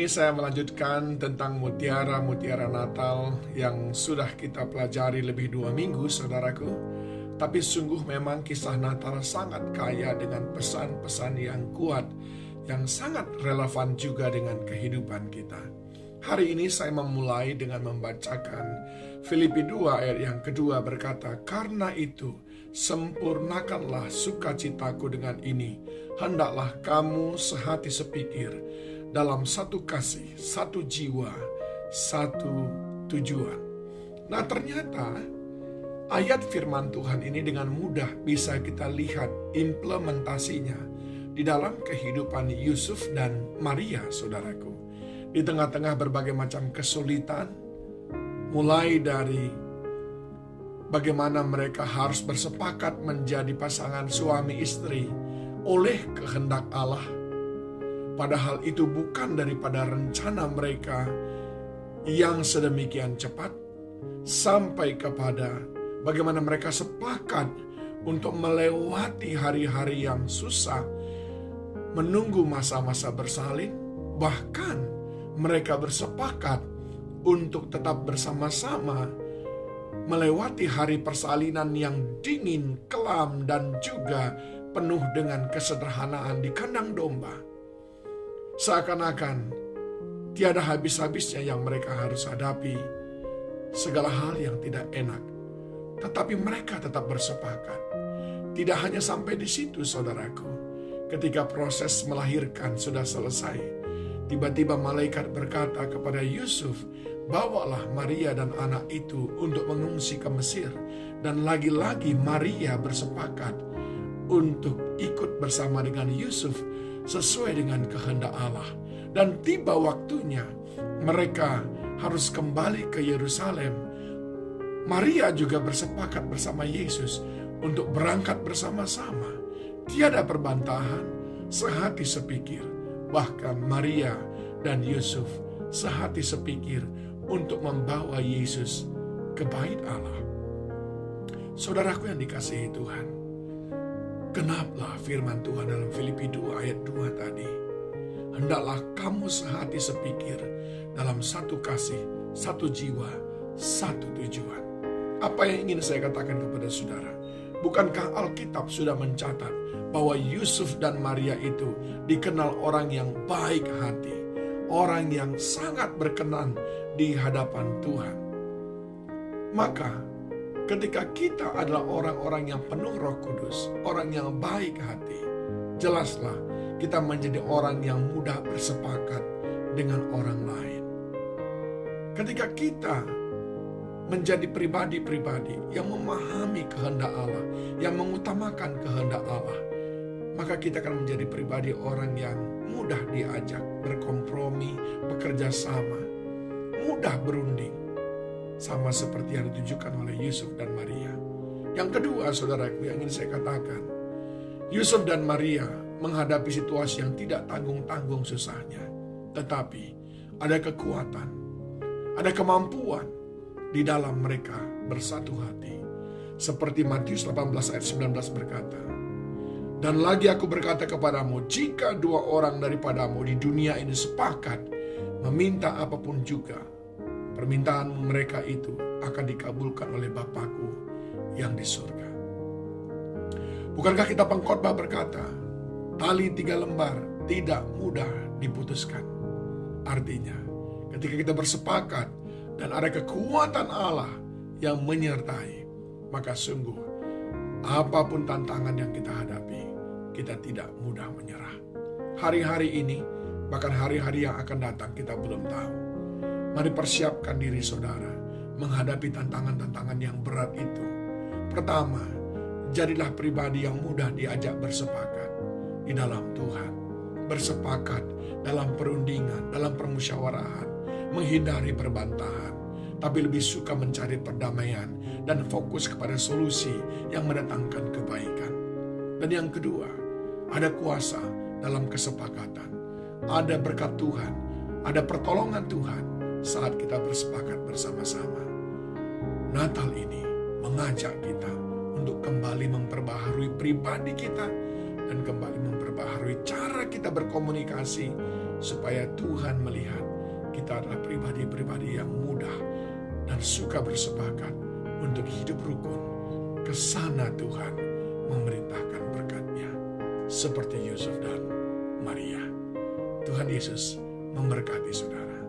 ini saya melanjutkan tentang mutiara-mutiara Natal yang sudah kita pelajari lebih 2 minggu, saudaraku. Tapi sungguh memang kisah Natal sangat kaya dengan pesan-pesan yang kuat, yang sangat relevan juga dengan kehidupan kita. Hari ini saya memulai dengan membacakan Filipi 2 ayat yang kedua berkata, "Karena itu, sempurnakanlah sukacitaku dengan ini. Hendaklah kamu sehati sepikir, dalam satu kasih, satu jiwa, satu tujuan." Nah, ternyata ayat firman Tuhan ini dengan mudah bisa kita lihat implementasinya di dalam kehidupan Yusuf dan Maria, saudaraku. Di tengah-tengah berbagai macam kesulitan, mulai dari bagaimana mereka harus bersepakat menjadi pasangan suami istri oleh kehendak Allah. Padahal itu bukan daripada rencana mereka yang sedemikian cepat, sampai kepada bagaimana mereka sepakat untuk melewati hari-hari yang susah, menunggu masa-masa bersalin, bahkan mereka bersepakat untuk tetap bersama-sama melewati hari persalinan yang dingin, kelam, dan juga penuh dengan kesederhanaan di kandang domba. Seakan-akan tiada habis-habisnya yang mereka harus hadapi, segala hal yang tidak enak. Tetapi mereka tetap bersepakat. Tidak hanya sampai di situ, saudaraku. Ketika proses melahirkan sudah selesai, tiba-tiba malaikat berkata kepada Yusuf, "Bawalah Maria dan anak itu untuk mengungsi ke Mesir." Dan lagi-lagi Maria bersepakat untuk ikut bersama dengan Yusuf sesuai dengan kehendak Allah. Dan tiba waktunya mereka harus kembali ke Yerusalem. Maria juga bersepakat bersama Yesus untuk berangkat bersama-sama. Tiada perbantahan, sehati sepikir. Bahkan Maria dan Yusuf sehati sepikir untuk membawa Yesus ke bait Allah. Saudaraku yang dikasihi Tuhan, genaplah firman Tuhan dalam Filipi 2 ayat 2 tadi. Hendaklah kamu sehati sepikir dalam satu kasih, satu jiwa, satu tujuan. Apa yang ingin saya katakan kepada saudara? Bukankah Alkitab sudah mencatat bahwa Yusuf dan Maria itu dikenal orang yang baik hati, orang yang sangat berkenan di hadapan Tuhan? Maka ketika kita adalah orang-orang yang penuh Roh Kudus, orang yang baik hati, jelaslah kita menjadi orang yang mudah bersepakat dengan orang lain. Ketika kita menjadi pribadi-pribadi yang memahami kehendak Allah, yang mengutamakan kehendak Allah, maka kita akan menjadi pribadi orang yang mudah diajak berkompromi, bekerja sama, mudah berunding, sama seperti yang ditujukan oleh Yusuf dan Maria. Yang kedua, saudaraku, yang ingin saya katakan, Yusuf dan Maria menghadapi situasi yang tidak tanggung-tanggung susahnya, tetapi ada kekuatan, ada kemampuan di dalam mereka bersatu hati. Seperti Matius 18 ayat 19 berkata, "Dan lagi aku berkata kepadamu, jika 2 orang daripadamu di dunia ini sepakat meminta apapun juga, permintaan mereka itu akan dikabulkan oleh Bapakku yang di surga." Bukankah kita pengkhotbah berkata, tali 3 lembar tidak mudah diputuskan. Artinya, ketika kita bersepakat dan ada kekuatan Allah yang menyertai, maka sungguh apapun tantangan yang kita hadapi, kita tidak mudah menyerah. Hari-hari ini, bahkan hari-hari yang akan datang, kita belum tahu. Mari persiapkan diri saudara menghadapi tantangan-tantangan yang berat itu. Pertama, jadilah pribadi yang mudah diajak bersepakat di dalam Tuhan. Bersepakat dalam perundingan, dalam permusyawarahan, menghindari perbantahan, tapi lebih suka mencari perdamaian dan fokus kepada solusi yang mendatangkan kebaikan. Dan yang kedua, ada kuasa dalam kesepakatan. Ada berkat Tuhan, ada pertolongan Tuhan saat kita bersepakat bersama-sama. Natal ini mengajak kita untuk kembali memperbaharui pribadi kita dan kembali memperbaharui cara kita berkomunikasi supaya Tuhan melihat kita adalah pribadi-pribadi yang mudah dan suka bersepakat untuk hidup rukun ke sana Tuhan memerintahkan berkat-Nya seperti Yusuf dan Maria. Tuhan Yesus memberkati saudara.